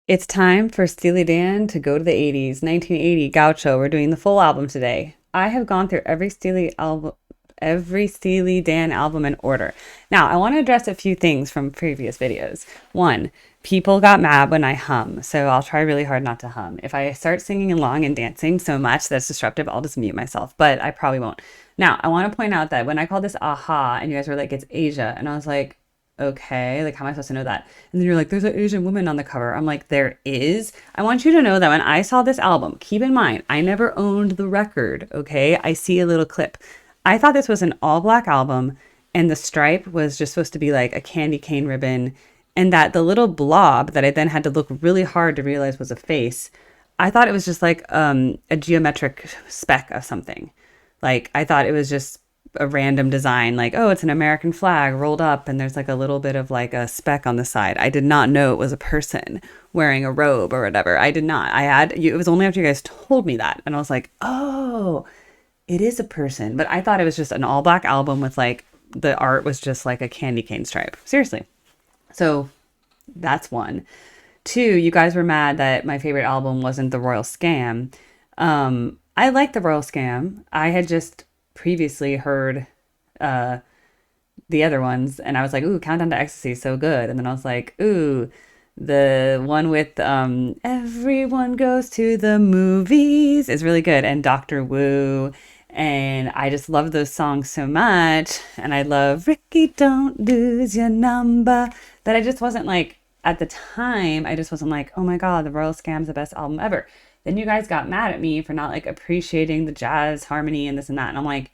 It's time for Steely Dan to go to the 80s. 1980, Gaucho. We're doing the full album today. I have gone through every Steely Dan album in order. Now, I want to address a few things from previous videos. One, people got mad when I hum, so I'll try really hard not to hum. If I start singing along and dancing so much that's disruptive, I'll just mute myself, but I probably won't. Now, I want to point out that when I called this aha, and you guys were like, it's Asia, and I was like, okay, like how am I supposed to know that? And then you're like, there's an Asian woman on the cover. I'm like, there is. I want you to know that when I saw this album, keep in mind, I never owned the record, okay? I see a little clip. I thought this was an all black album, and the stripe was just supposed to be like a candy cane ribbon, and that the little blob that I then had to look really hard to realize was a face, I thought it was just like a geometric speck of something. Like, I thought it was just a random design, like, oh, it's an American flag rolled up and there's like a little bit of like a speck on the side. I did not know it was a person wearing a robe or whatever. I did not. It was only after you guys told me that. And I was like, oh, it is a person. But I thought it was just an all black album with like the art was just like a candy cane stripe. Seriously. So that's one. Two, you guys were mad that my favorite album wasn't The Royal Scam. I like The Royal Scam. I had just previously heard uh the other ones and I was like, ooh, Countdown to Ecstasy, so good. And then I was like, ooh, the one with everyone goes to the movies is really good, and Doctor Wu. And I just love those songs so much. And I love Ricky, don't lose your number. That I just wasn't like, at the time, I just wasn't like, oh my God, The Royal Scam's the best album ever. Then you guys got mad at me for not like appreciating the jazz harmony and this and that. And I'm like,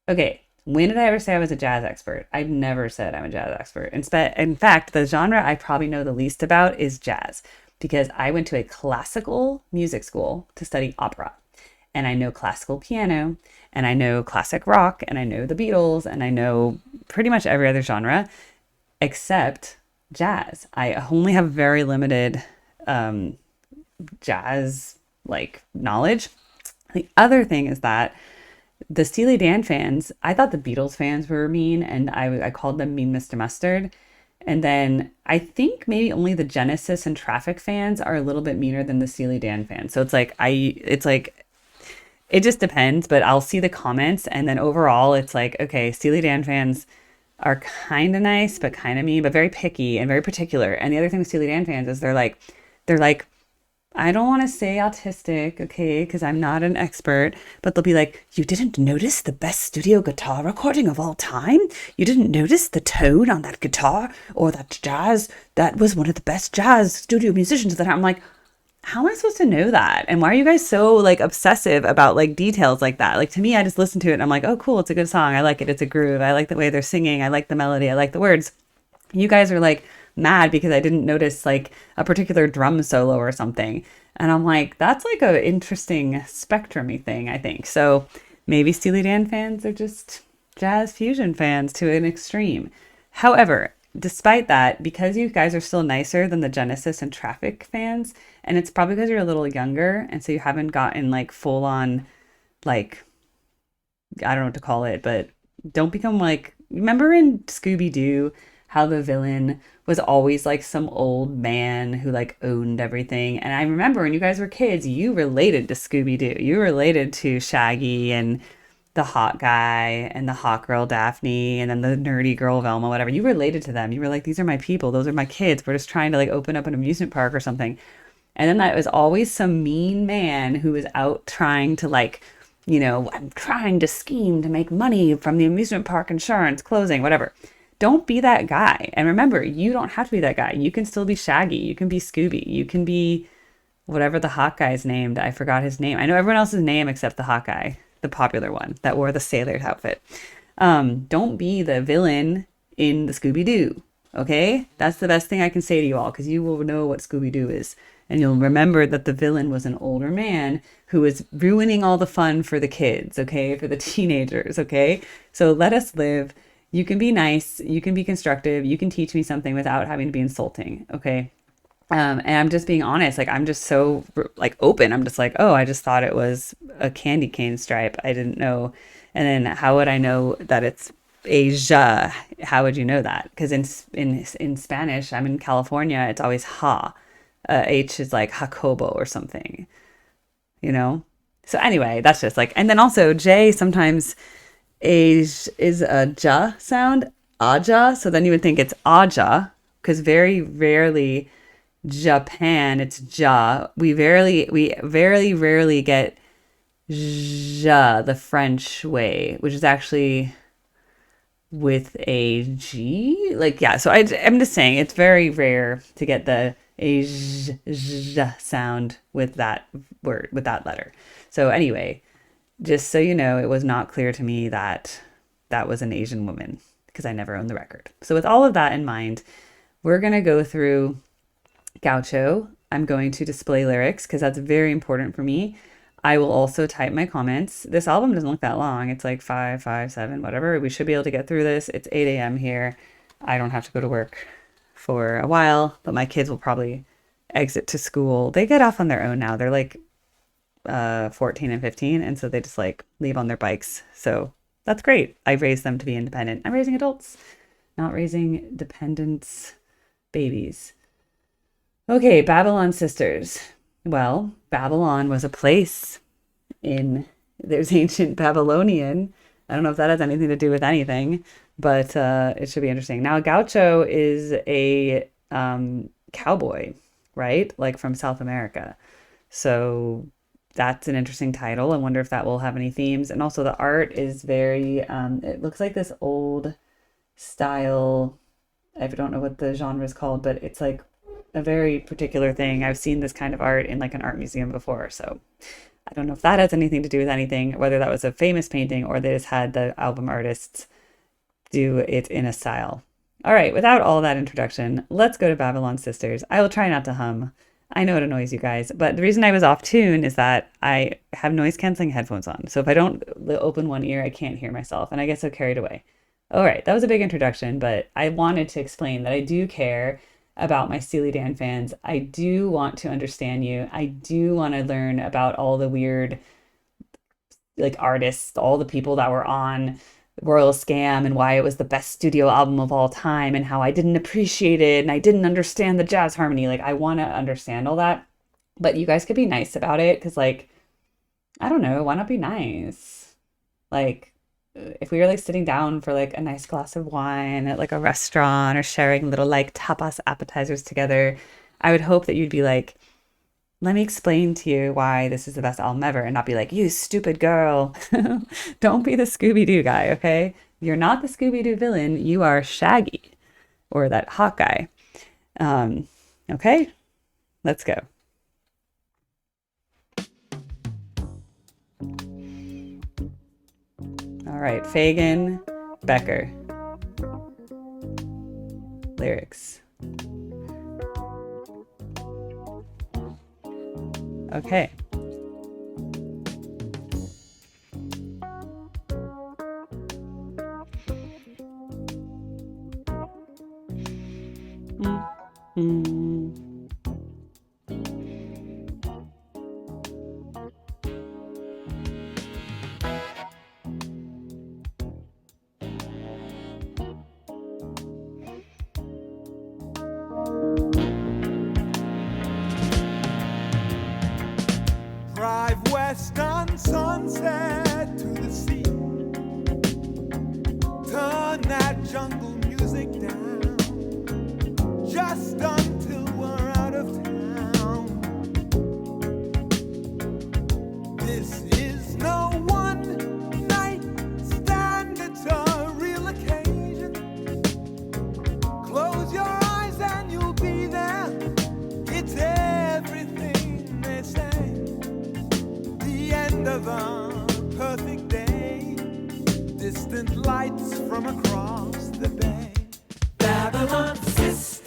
okay, when did I ever say I was a jazz expert? I've never said I'm a jazz expert. In fact, the genre I probably know the least about is jazz because I went to a classical music school to study opera. And I know classical piano, and I know classic rock, and I know the Beatles, and I know pretty much every other genre except jazz. I only have very limited um, jazz like knowledge. The other thing is that the Steely Dan fans, I thought the Beatles fans were mean, and I called them Mean Mr. Mustard. And then I think maybe only the Genesis and Traffic fans are a little bit meaner than the Steely Dan fans. So it's like it just depends, but I'll see the comments, and then overall it's like, okay, Steely Dan fans are kind of nice but kind of mean, but very picky and very particular. And the other thing with Steely Dan fans is they're like I don't want to say autistic, okay, because I'm not an expert, but they'll be like, you didn't notice the best studio guitar recording of all time? You didn't notice the tone on that guitar or that jazz? That was one of the best jazz studio musicians that I'm like, how am I supposed to know that? And why are you guys so like obsessive about like details like that? Like to me, I just listen to it and I'm like, oh, cool, it's a good song. I like it. It's a groove. I like the way they're singing. I like the melody. I like the words. You guys are like mad because I didn't notice like a particular drum solo or something. And I'm like, that's like a interesting spectrumy thing, I think. So maybe Steely Dan fans are just jazz fusion fans to an extreme. However, despite that, because you guys are still nicer than the Genesis and Traffic fans, and it's probably because you're a little younger, and so you haven't gotten like full on, like, I don't know what to call it, but don't become like, remember in Scooby Doo how the villain was always like some old man who like owned everything? And I remember when you guys were kids, you related to Scooby Doo. You related to Shaggy and the hot guy and the hot girl Daphne and then the nerdy girl Velma, whatever. You related to them. You were like, these are my people. Those are my kids. We're just trying to like open up an amusement park or something. And then that was always some mean man who was out trying to like, I'm trying to scheme to make money from the amusement park insurance closing, whatever. Don't be that guy. And remember, you don't have to be that guy. You can still be Shaggy. You can be Scooby. You can be whatever the hot guy's named. I forgot his name. I know everyone else's name except the hot guy, the popular one that wore the sailor outfit. Don't be the villain in the Scooby Doo. Okay? That's the best thing I can say to you all, because you will know what Scooby Doo is. And you'll remember that the villain was an older man who was ruining all the fun for the kids, okay? For the teenagers, okay? So let us live. You can be nice. You can be constructive. You can teach me something without having to be insulting, okay? And I'm just being honest. Like, I'm just so like open. I'm just like, oh, I just thought it was a candy cane stripe. I didn't know. And then how would I know that it's Asia? How would you know that? Because in Spanish, I'm in California. It's always ha. H is like Hakobo or something, you know? So anyway, that's just like, and then also J sometimes is a ja sound, aja. So then you would think it's aja, because very rarely Japan, it's ja. We very rarely get ja the French way, which is actually with a G. Like, yeah, so I'm just saying it's very rare to get the a j sound with that word, with that letter. So anyway, just so you know, it was not clear to me that that was an Asian woman because I never owned the record. So with all of that in mind, we're going to go through Gaucho. I'm going to display lyrics because that's very important for me. I will also type my comments. This album doesn't look that long. It's like 7, whatever. We should be able to get through this. It's 8 a.m. here. I don't have to go to work for a while, but my kids will probably exit to school. They get off on their own now. They're like 14 and 15, and so they just like leave on their bikes. So that's great. I raised them to be independent. I'm raising adults, not raising dependents, babies. Okay, Babylon Sisters. Well, Babylon was a place there's ancient Babylonian. I don't know if that has anything to do with anything, but it should be interesting. Now, Gaucho is a cowboy, right? Like from South America. So that's an interesting title. I wonder if that will have any themes. And also the art is very, it looks like this old style. I don't know what the genre is called, but it's like a very particular thing. I've seen this kind of art in like an art museum before. So I don't know if that has anything to do with anything, whether that was a famous painting or they just had the album artists do it in a style. All right, without all that introduction, let's go to Babylon Sisters. I will try not to hum. I know it annoys you guys, but the reason I was off tune is that I have noise canceling headphones on. So if I don't open one ear, I can't hear myself and I get so carried away. All right, that was a big introduction, but I wanted to explain that I do care about my Steely Dan fans. I do want to understand you. I do want to learn about all the weird like artists, all the people that were on Royal Scam and why it was the best studio album of all time and how I didn't appreciate it and I didn't understand the jazz harmony. Like I want to understand all that. But you guys could be nice about it because like, I don't know, why not be nice? Like if we were like sitting down for like a nice glass of wine at like a restaurant or sharing little like tapas appetizers together, I would hope that you'd be like, let me explain to you why this is the best album ever and not be like, you stupid girl. Don't be the Scooby-Doo guy, okay? You're not the Scooby-Doo villain. You are Shaggy or that hawk guy. Okay, let's go. All right, Fagin, Becker. Lyrics. Okay. Drive west on Sunset to the sea. Turn that jungle music down just until we're out of town. This is no one night stand, it's a real occasion. Close your eyes and you'll be there. It's everything they say. End of a perfect day, distant lights from across the bay. Babylon Sisters.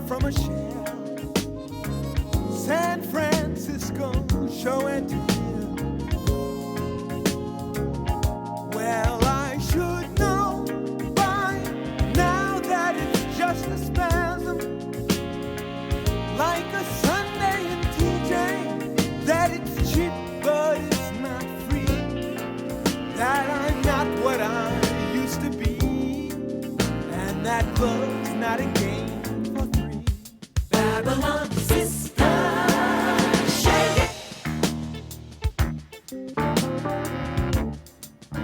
from a shell. San Francisco show and tell. Well, I should know by now that it's just a spasm, like a Sunday in TJ, that it's cheap but it's not free, that I'm not what I used to be, and that love's not a game for three. Babylon sister, shake it.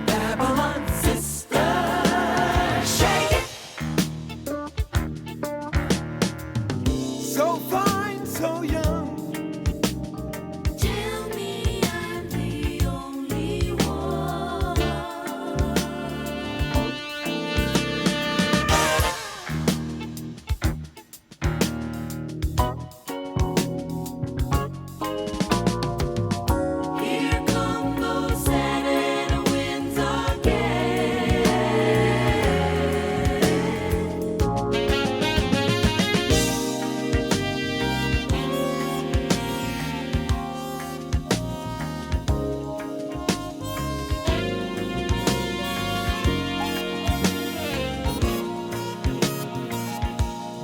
Babylon sister, shake it. So fine, so young. Tell me I'm the only one. Here come those Santa winds again.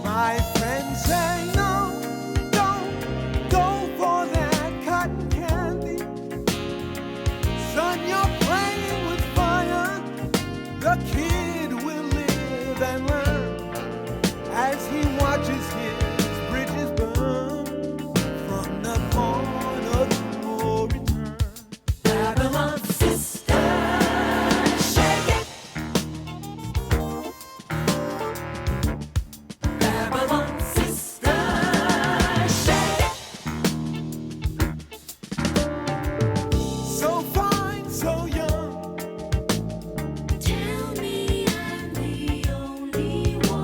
My friends say no, don't go for that cotton candy. Son, you're playing with fire. The kid will live and learn as he watches his bridges burn from the point of no return. Babylon sister, shake it. Babylon sister, shake it. So fine, so young. Tell me I'm the only one.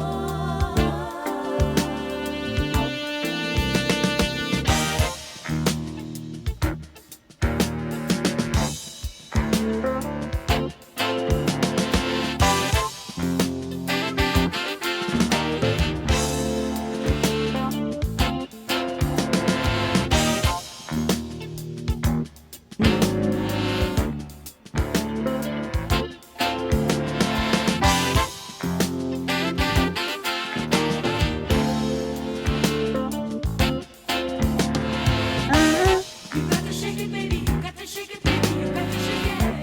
You got to shake it, baby. You got to shake it, baby. You got to shake it.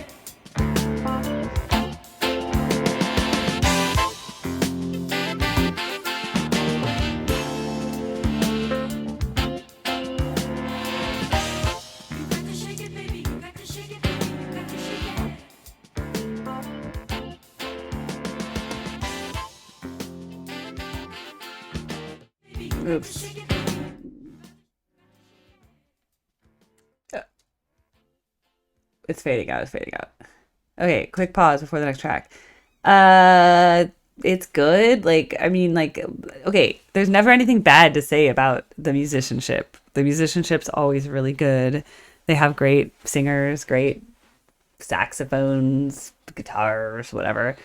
You got to shake it, baby. You got to shake it, baby. You got to shake it. Baby, you got to Oops. shake it, baby. It's fading out. It's fading out. Okay, quick pause before the next track. It's good. Like, I mean, like, okay, there's never anything bad to say about the musicianship. The musicianship's always really good. They have great singers, great saxophones, guitars, whatever.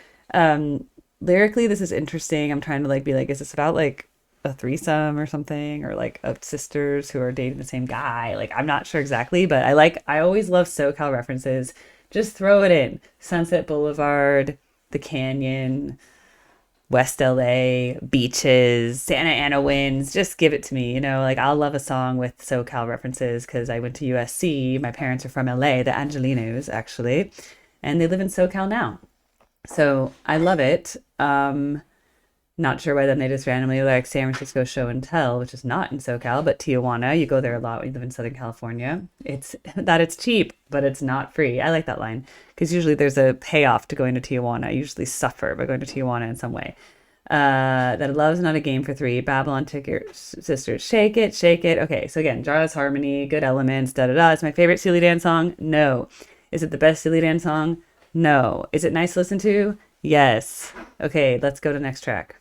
Lyrically, this is interesting. I'm trying to like be like, is this about like a threesome or something, or like of sisters who are dating the same guy? Like, I'm not sure exactly, but I always love SoCal references. Just throw it in. Sunset Boulevard, the Canyon, West LA, beaches, Santa Ana winds. Just give it to me. You know, like I'll love a song with SoCal references because I went to USC. My parents are from LA, the Angelinos actually, and they live in SoCal now. So I love it. Not sure why then they just randomly like San Francisco Show and Tell, which is not in SoCal, but Tijuana. You go there a lot when you live in Southern California. It's cheap, but it's not free. I like that line because usually there's a payoff to going to Tijuana. I usually suffer by going to Tijuana in some way. That love's not a game for three. Babylon Ticket Sisters, shake it, shake it. Okay, so again, Jarla's harmony, good elements, da da da. It's my favorite Steely Dan song. No. Is it the best Steely Dan song? No. Is it nice to listen to? Yes. Okay, let's go to the next track.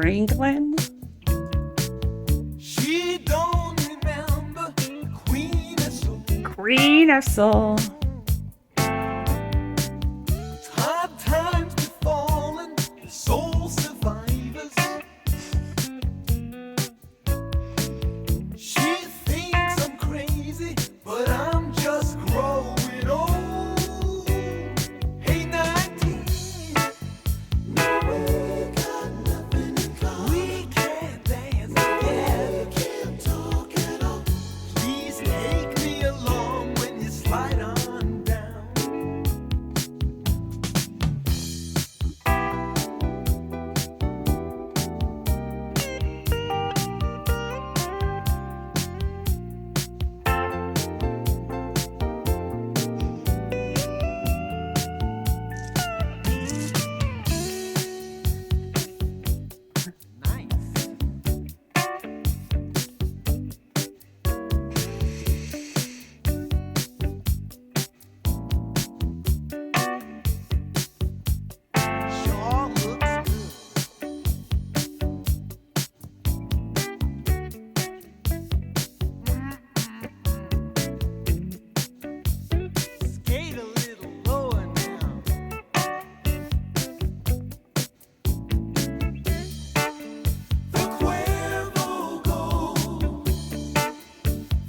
Franklin? She don't remember Queen of Soul. Queen of Soul. Hard times befallen soul survivors. She thinks I'm crazy, but I'm just growing old. Hey, 19. No, we got nothing in common. We can't dance together. We can't talk at all. Please take me along when you slide on down. Nice. Sure looks good. Skate a little lower now. The Cuervo gold,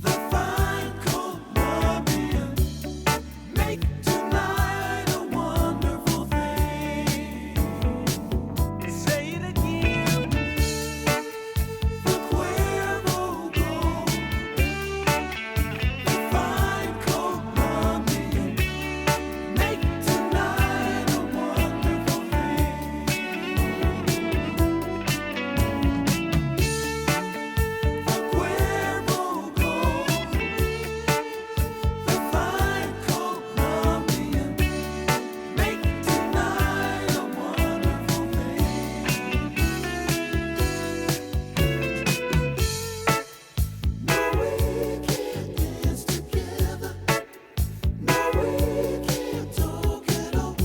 the fine Colombian, make tonight a wonderful thing. Say it again. The Cuervo gold, the fine Colombian, make tonight a wonderful thing. The Cuervo gold, the fine Colombian, make tonight a wonderful thing. No, we can't dance together. No, we can't talk at all.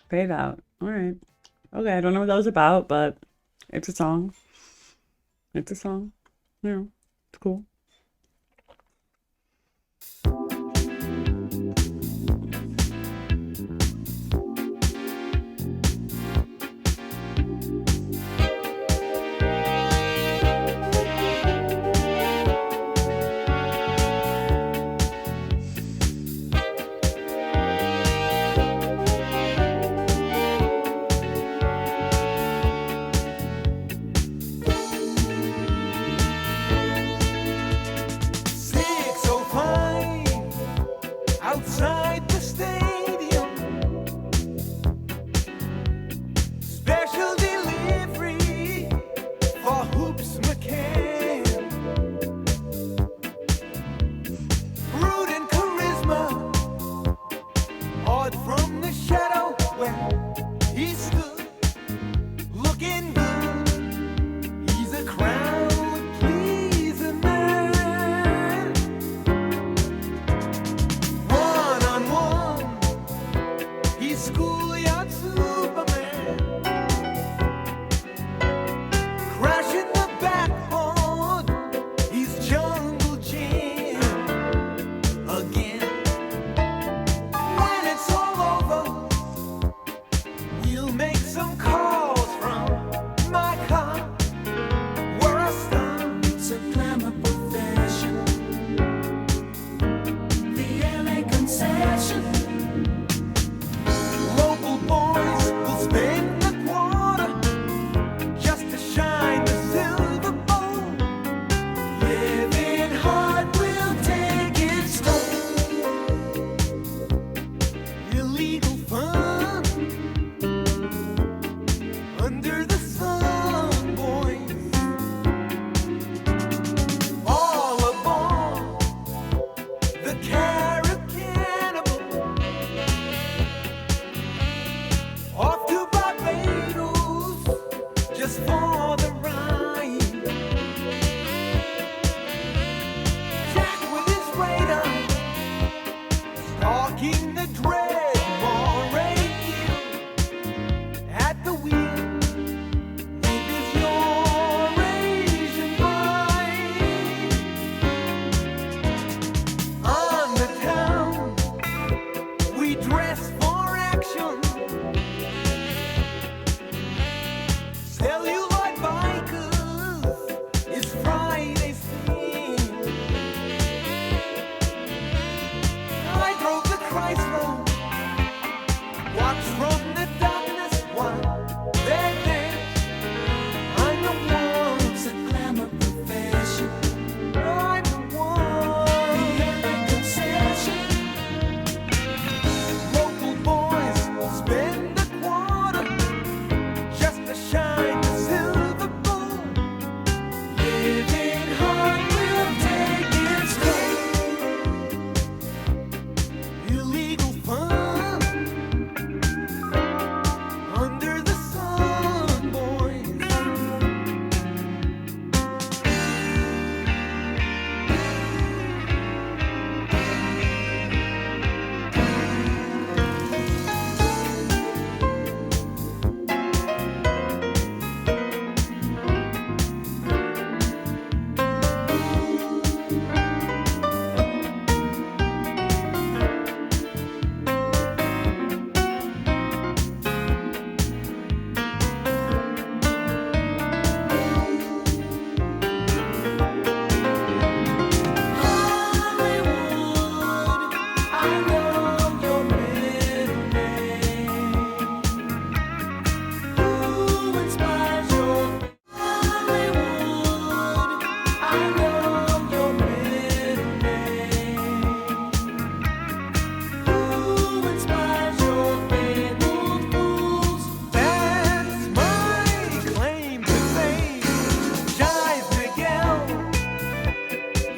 Fade out. All right. Okay, I don't know what that was about, but it's a song. It's a song. Yeah, it's cool.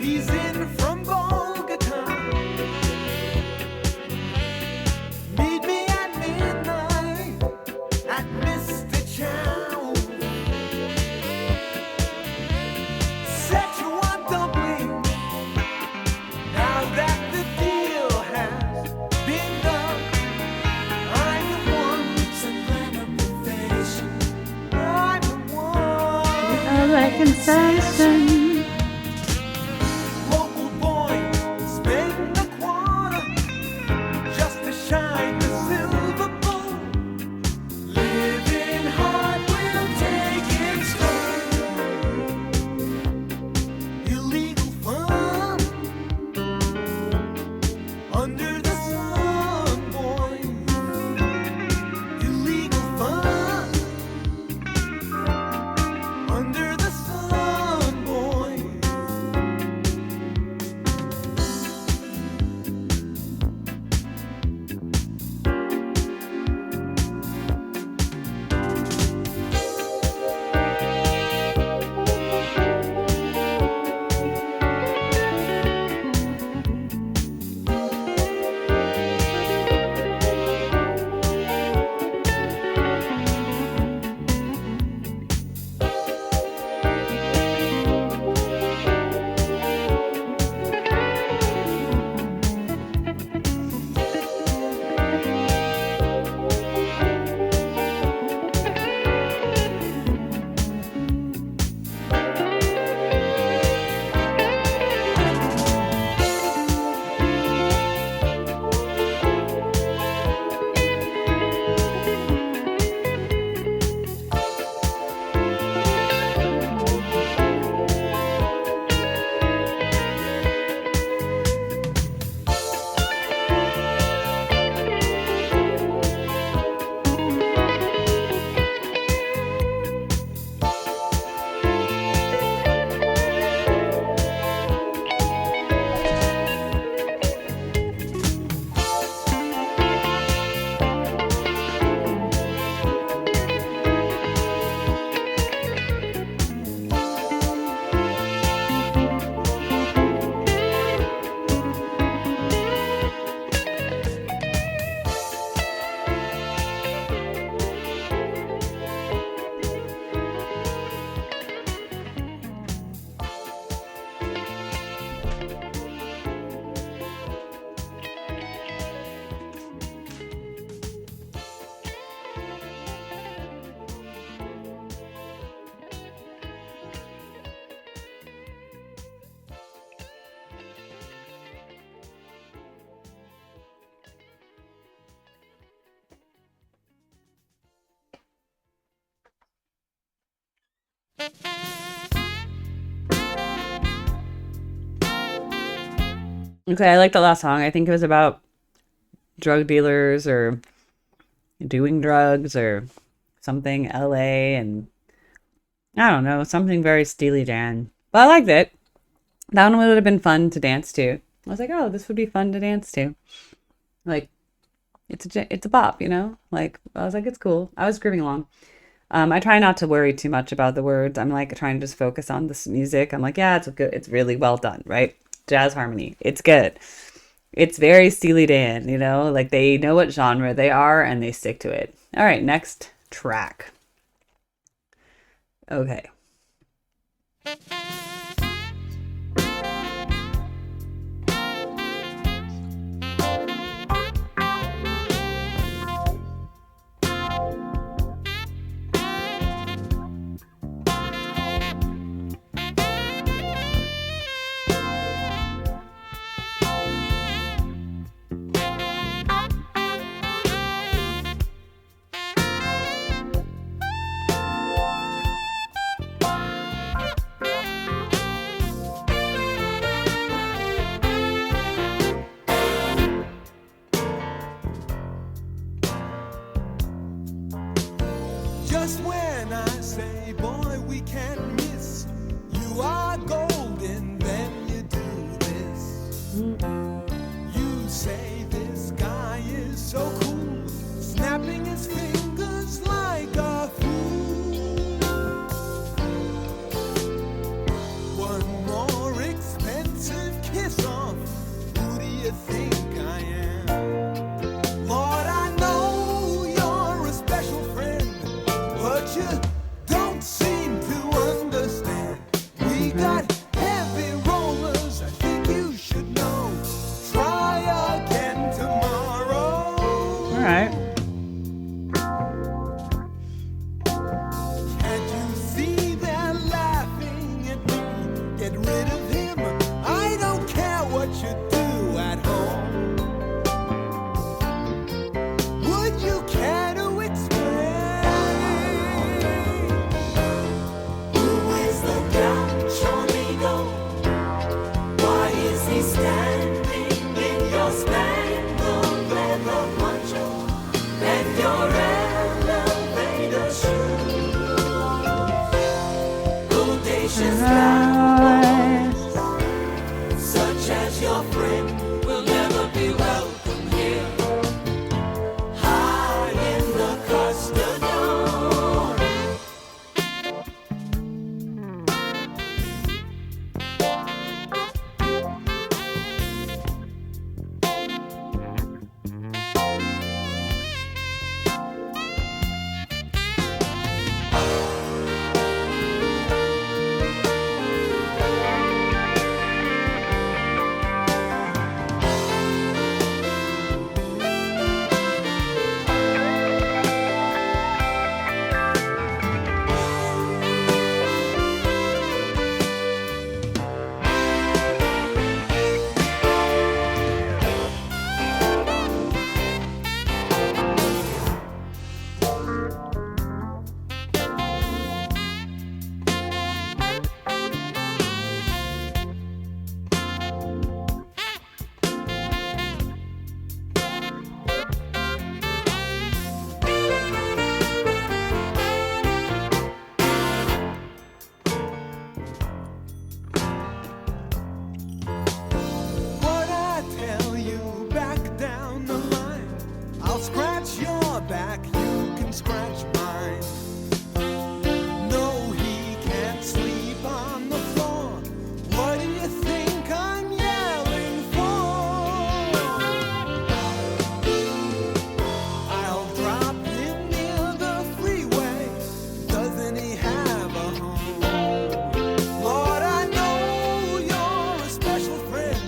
He's in from Bogota. Meet me at midnight at Mr. Chow. Szechuan dumpling. Now that the deal has been done, I'm the one to plan a profession. I'm the one. I like concession. Local boy, spend the quarter just to shine the silver bowl. Living hard will take its toll. Illegal fun under the sun, boy. Illegal fun under the sun, boy. Okay, I like the last song. I think it was about drug dealers or doing drugs or something, LA, and I don't know, something very Steely Dan. But I liked it. That one would have been fun to dance to. I was like, oh, this would be fun to dance to. Like, it's a bop, you know? Like, I was like, it's cool. I was grooving along. I try not to worry too much about the words. I'm like trying to just focus on this music. I'm like, yeah, it's good. It's really well done, right? Jazz harmony. It's good. It's very Steely Dan, you know? Like they know what genre they are and they stick to it. All right, next track. Okay. as your friend will never be welcome here. High in the custard dome. What I tell you back down the line, I'll scratch your back, you can scratch mine. No, he can't sleep on the floor. What do you think I'm yelling for? I'll drop him near the freeway. Doesn't he have a home? Lord, I know you're a special friend,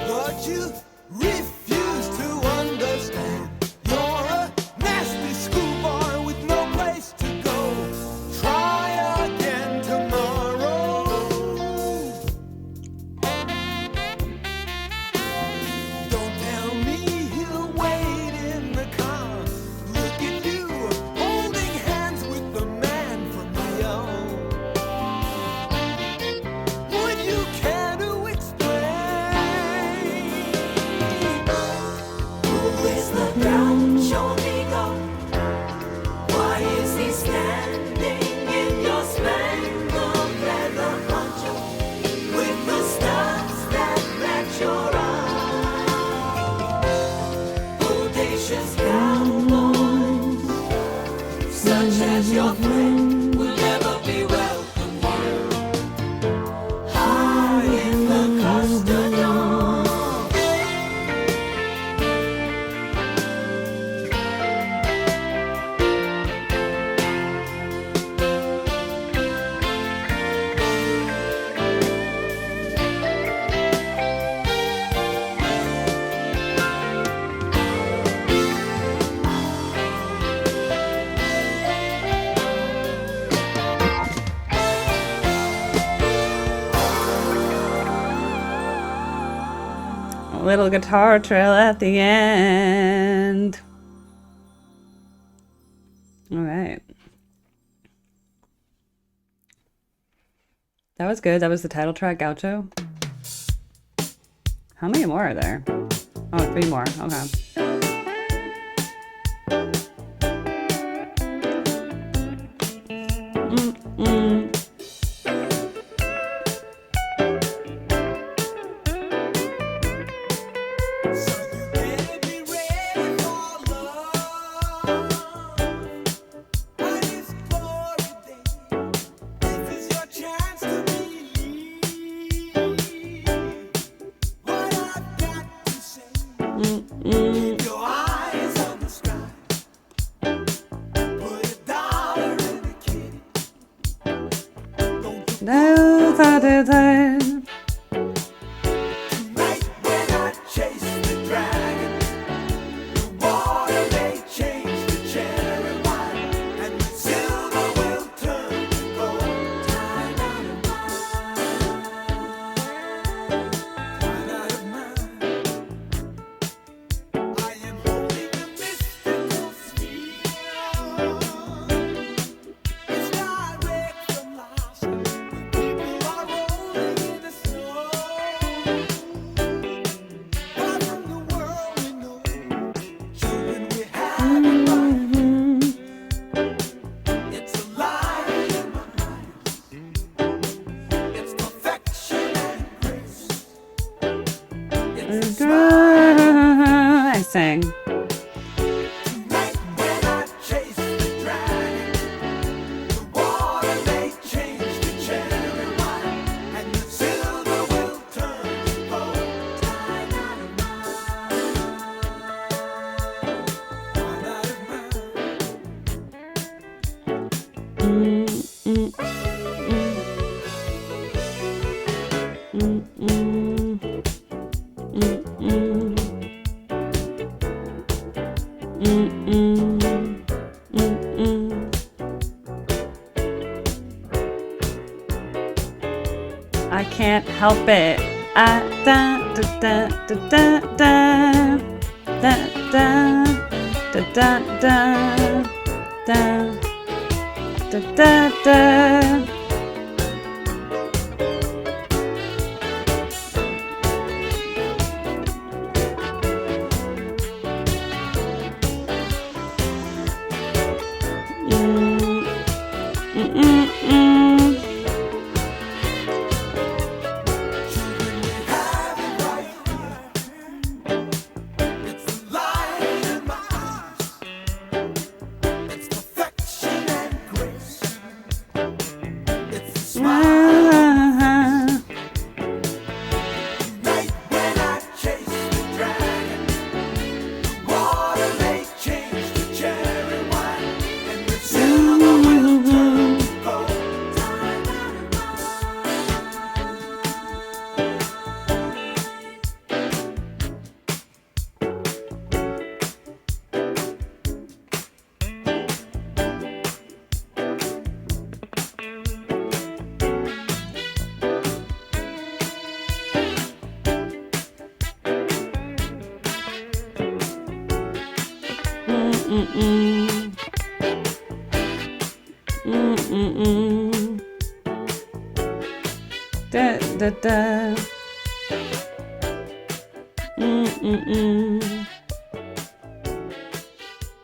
but you refuse to understand. You're a nasty schoolboy with no place to go. Try again tomorrow. Don't tell me he'll wait in the car. Look at you, holding hands with the man from Rio. Would you care to explain? Who is the Gaucho amigo? Why is he standing in your spangled leather poncho with the stars that match your eyes? Audacious cowboys, such as your friend, will never be welcome here. High in the custard dome. A little guitar trail at the end. All right. That was good. That was the title track, Gaucho. How many more are there? Oh, 3 more. Okay. Mm-mm. So you better be ready for love. I just for a day. This is your chance to believe what I've got to say. Mm-mm. Keep your eyes on the sky. Put $1 in the kitty. Don't you No, that is it. tonight when I chase the I sang. Tonight when I chase the dragon, the water may change to cherry wine, and the silver will turn to gold. Time out of I can't help it. Da da da da da da da da da da da da da. Da da da.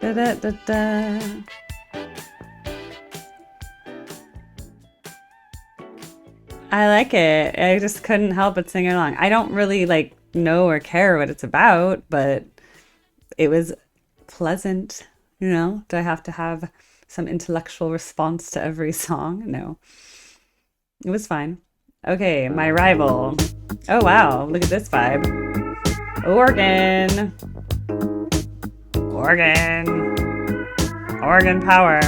Da da da da. I like it. I just couldn't help but sing along. I don't really like know or care what it's about, but it was pleasant. You know, do I have to have some intellectual response to every song? No. It was fine. Okay, my rival. Oh wow, look at this vibe. Organ. Organ. Organ power.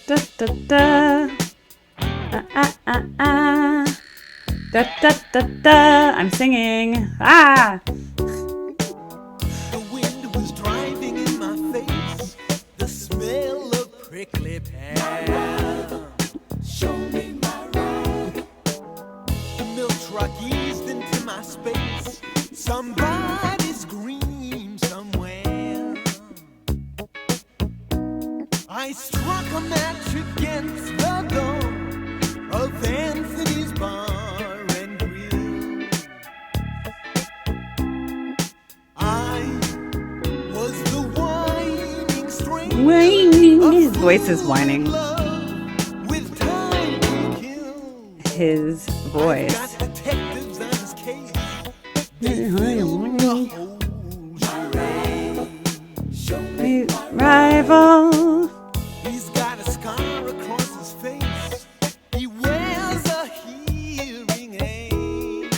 Da da da. Da da da da. I'm singing. Ah. The wind was driving in my face, the smell of prickly pear. Show me my ride. The milk truck eased into my space. Somebody screamed somewhere. I struck a match against the door of Anthony's bar and grill. I was the whining stranger. Whining. His voice is whining. With time to kill. His voice. Got detectives on his case. They're filling the whole charade. Show me Rival. he's got a scar across his face. He wears a hearing aid.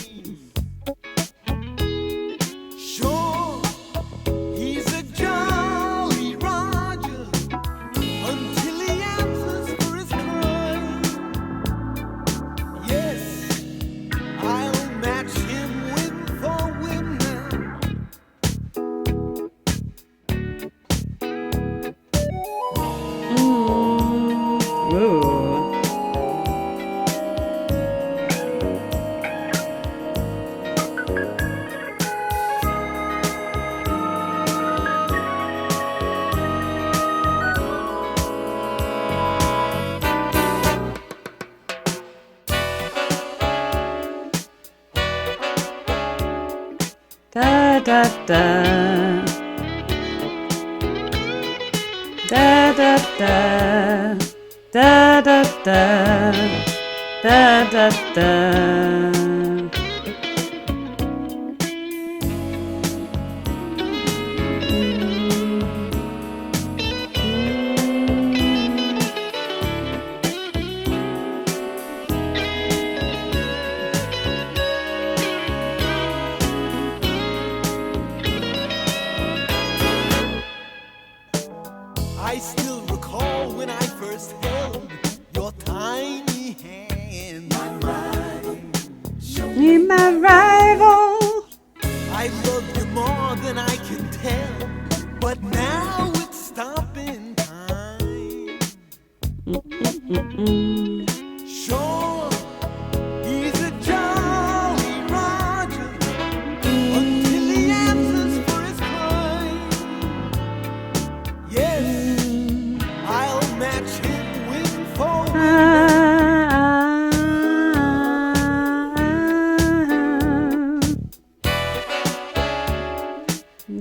Sure, he's a jolly Roger until he answers for his crime. Yes, I'll match him win for win now. Ooh. Da da da. Da da da. Da da da. Da da da. I still recall when I first held your tiny hand in mine. You're my rival. I love you more than I can tell, but now it's stopping time. Sure, he's a jolly Roger until he answers for his crime. Yes, I'll match him with four.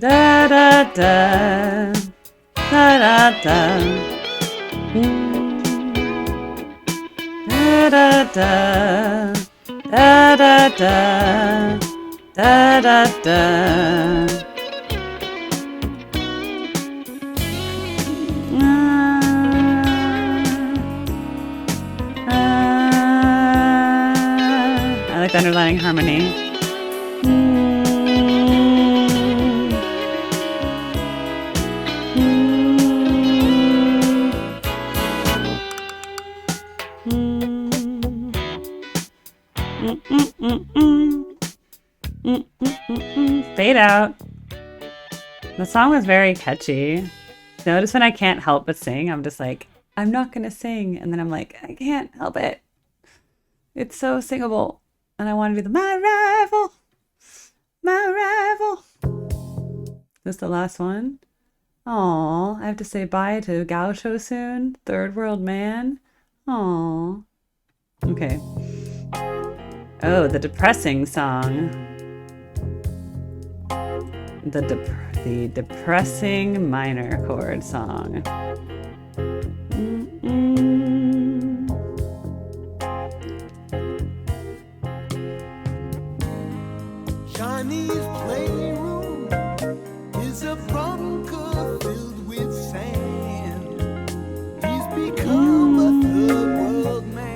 Da da da. Da da da. Da da da. Da da da. Da da da. I like the underlying harmony. Fade out. The song was very catchy. Notice when I can't help but sing, I'm just like, I'm not gonna sing, and then I'm like, I can't help it. It's so singable, and I want to be my rival, my rival. This is the last one. Aw, I have to say bye to Gaucho soon. Third world man. Aw. Okay. Oh, the depressing song. The depressing minor chord song. Johnny's playroom is a bunker filled with sand. He's become a third world man.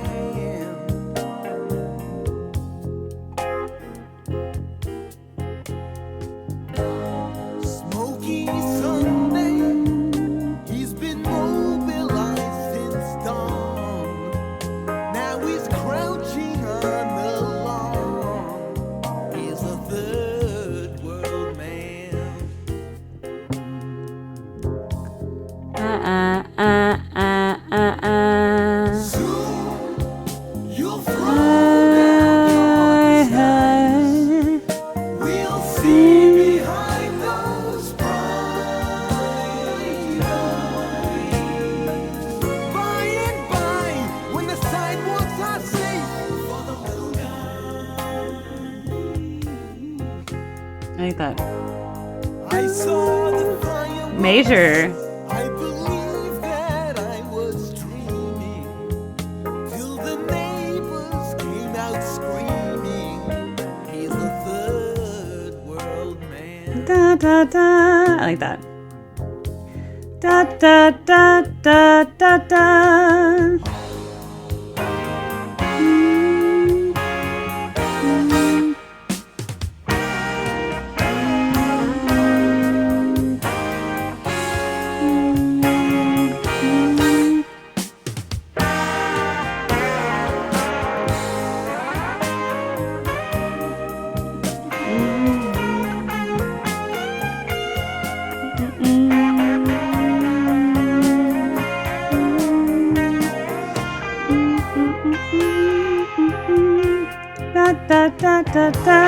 Smoky Sunday, he's been mobilized since dawn. Now he's crouching on the lawn. He's a third world man. Soon you'll throw back your eyes. We'll see behind those bright eyes. By and by, when the sidewalks are safe for the little guy. I like that. I saw the fireworks. Major. I believe that I was dreaming till the neighbors came out screaming. He's a third world man. Da da da. I like that. Da da da da da da. Da da da da da.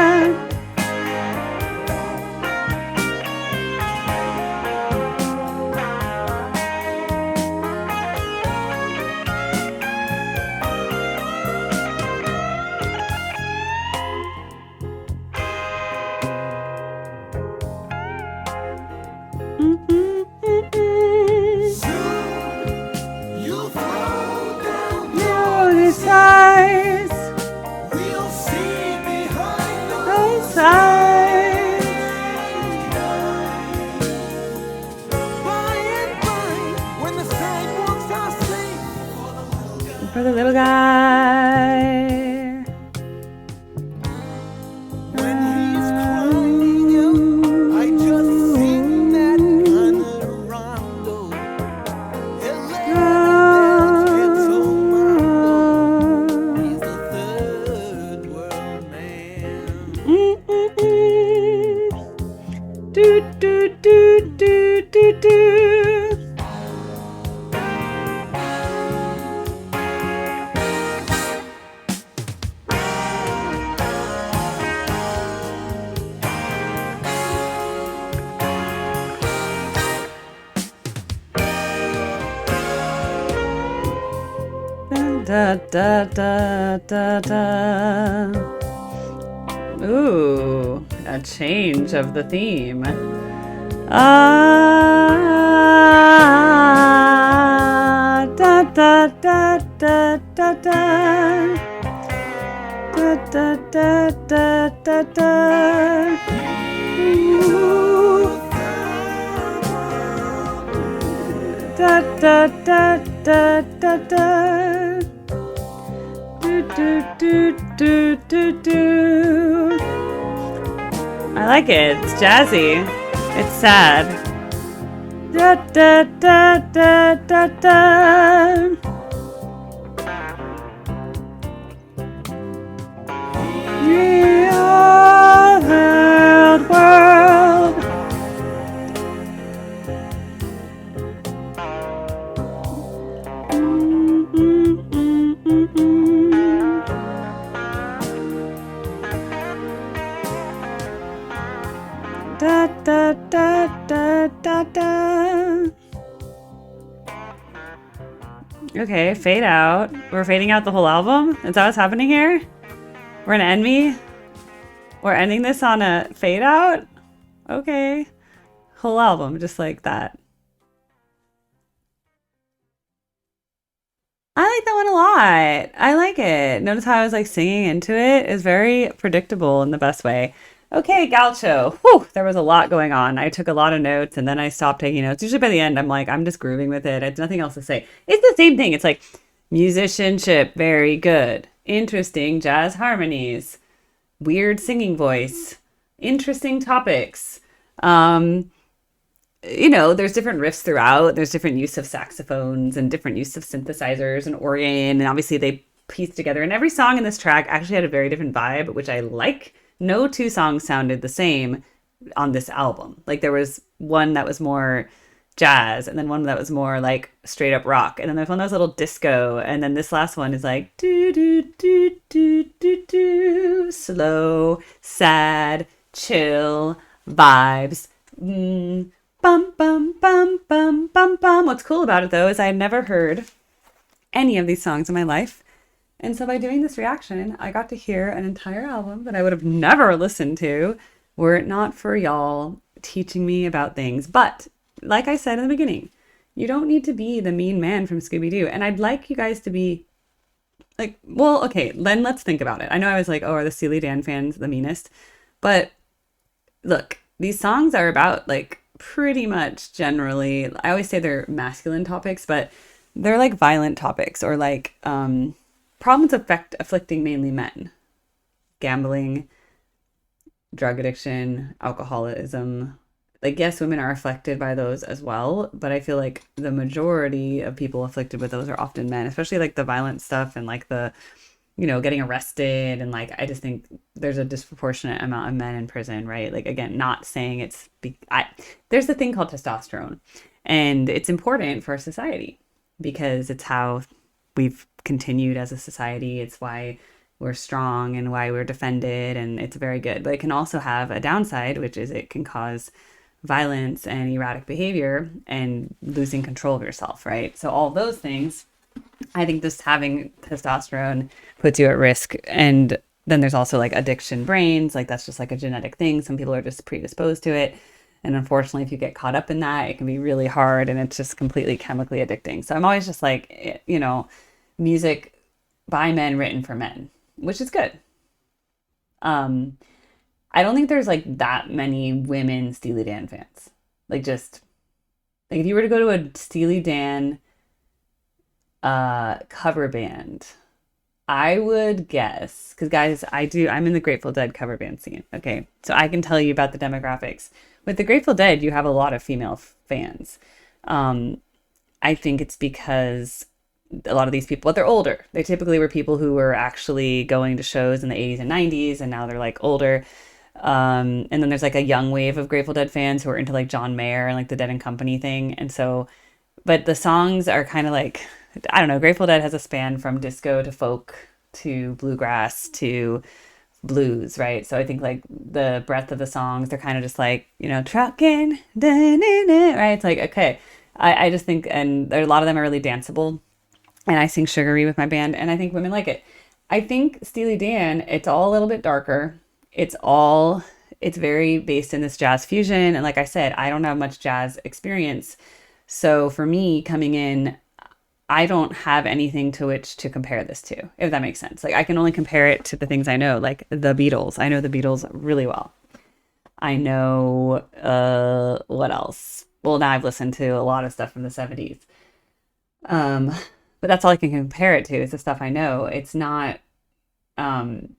guy. When he's crying out, I just sing that kind of rondo. He's a third world man. Do do do do do do. Da da da da da. Ooh, a change of the theme. Da da da da da da. Da da da da da da. Ooh. Da da da da da da. Do do do do do do. I like it. It's jazzy. It's sad. Da da da da da da. The other world. Da da da da da da. Okay, fade out. We're fading out the whole album? Is that what's happening here? We're gonna end me? We're ending this on a fade out? Okay. Whole album, just like that. I like that one a lot. I like it. Notice how I was like singing into it? It's very predictable in the best way. Okay, Gaucho. Whew, there was a lot going on. I took a lot of notes and then I stopped taking notes. Usually by the end, I'm like, I'm just grooving with it. I have nothing else to say. It's the same thing. It's like musicianship, very good. Interesting jazz harmonies. Weird singing voice. Interesting topics. There's different riffs throughout. There's different use of saxophones and different use of synthesizers and organ. And obviously they piece together. And every song in this track actually had a very different vibe, which I like. No two songs sounded the same on this album. Like there was one that was more jazz and then one that was more like straight up rock. And then there's one that was a little disco. And then this last one is like do do do do do do, slow, sad, chill, vibes. Bum bum bum bum bum bum. What's cool about it though is I had never heard any of these songs in my life. And so by doing this reaction, I got to hear an entire album that I would have never listened to were it not for y'all teaching me about things. But like I said in the beginning, you don't need to be the mean man from Scooby-Doo. And I'd like you guys to be like, well, okay, then let's think about it. I know I was like, oh, are the Steely Dan fans the meanest? But look, these songs are about like pretty much generally, I always say they're masculine topics, but they're like violent topics or like problems afflicting mainly men. Gambling, drug addiction, alcoholism. Like, yes, women are afflicted by those as well, but I feel like the majority of people afflicted with those are often men, especially like the violent stuff and like the, getting arrested. And like, I just think there's a disproportionate amount of men in prison, right? Like, again, not saying there's a thing called testosterone and it's important for society because it's how we've continued as a society. It's why we're strong and why we're defended, and it's very good. But it can also have a downside, which is it can cause violence and erratic behavior and losing control of yourself, right? So all those things, I think just having testosterone puts you at risk. And then there's also like addiction brains, like that's just like a genetic thing. Some people are just predisposed to it. And unfortunately, if you get caught up in that, it can be really hard and it's just completely chemically addicting. So I'm always just like, music by men written for men, which is good. I don't think there's like that many women Steely Dan fans. Like just like if you were to go to a Steely Dan cover band, I would guess, because guys, I'm in the Grateful Dead cover band scene. Okay. So I can tell you about the demographics. With the Grateful Dead, you have a lot of female fans. Um, I think it's because a lot of these people, but they're older. They typically were people who were actually going to shows in the 80s and 90s, and now they're like older. And then there's like a young wave of Grateful Dead fans who are into like John Mayer and like the Dead and Company thing. And so, but the songs are kind of like, I don't know, Grateful Dead has a span from disco to folk to bluegrass to blues, right? So I think like the breadth of the songs, they're kind of just like, trucking, right? It's like, okay. I just think, and there, a lot of them are really danceable. And I sing Sugary with my band, and I think women like it. I think Steely Dan, it's all a little bit darker. It's very based in this jazz fusion. And like I said, I don't have much jazz experience. So for me coming in, I don't have anything to which to compare this to, if that makes sense. Like I can only compare it to the things I know, like the Beatles. I know the Beatles really well. I know, what else? Well, now I've listened to a lot of stuff from the 70s. Um, but that's all I can compare it to is the stuff I know. Um,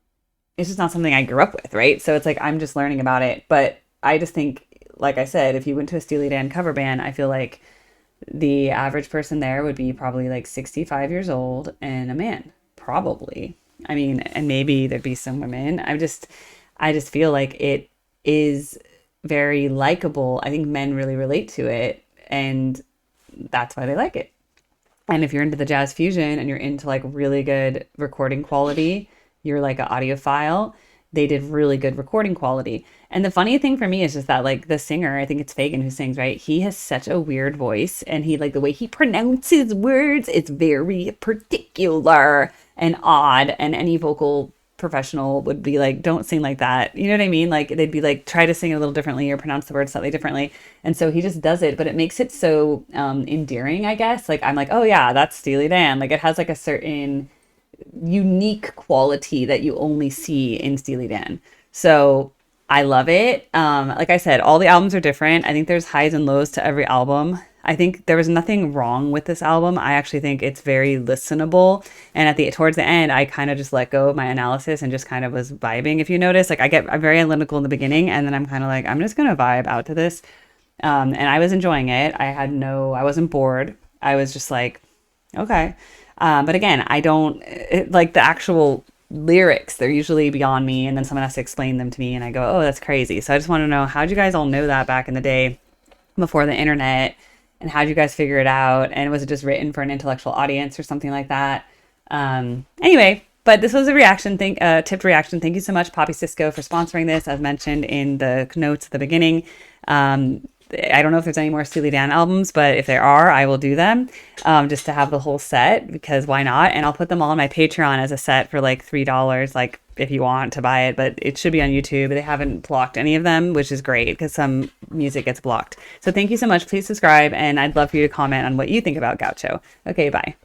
it's just not something I grew up with, right? So it's like I'm just learning about it. But I just think, like I said, if you went to a Steely Dan cover band, I feel like the average person there would be probably like 65 years old and a man, probably. I mean, and maybe there'd be some women. I just feel like it is very likable. I think men really relate to it, and that's why they like it. And if you're into the jazz fusion and you're into like really good recording quality, you're like an audiophile, they did really good recording quality. And the funny thing for me is just that like the singer, I think it's Fagan who sings, right? He has such a weird voice, and he like the way he pronounces words, it's very particular and odd. And any vocal professional would be like, don't sing like that. You know what I mean? Like they'd be like, try to sing a little differently or pronounce the word slightly differently. And so he just does it, but it makes it so endearing, I guess. Like I'm like, oh yeah, that's Steely Dan. Like it has like a certain unique quality that you only see in Steely Dan. So I love it. Like I said, all the albums are different. I think there's highs and lows to every album. I think there was nothing wrong with this album. I actually think it's very listenable. And towards the end, I kind of just let go of my analysis and just kind of was vibing. If you notice, like I'm very analytical in the beginning, and then I'm kind of like, I'm just gonna vibe out to this. And I was enjoying it. I wasn't bored. I was just like, okay. But again, like the actual lyrics, they're usually beyond me, and then someone has to explain them to me, and I go, oh, that's crazy. So I just want to know, how'd you guys all know that back in the day before the internet, and how'd you guys figure it out? And was it just written for an intellectual audience or something like that? Anyway, but this was a tipped reaction. Thank you so much, Poppy Cisco, for sponsoring this, as mentioned in the notes at the beginning. I don't know if there's any more Steely Dan albums, but if there are, I will do them, just to have the whole set, because why not? And I'll put them all on my Patreon as a set for like $3, like if you want to buy it, but it should be on YouTube. They haven't blocked any of them, which is great because some music gets blocked. So thank you so much. Please subscribe, and I'd love for you to comment on what you think about Gaucho. Okay, bye.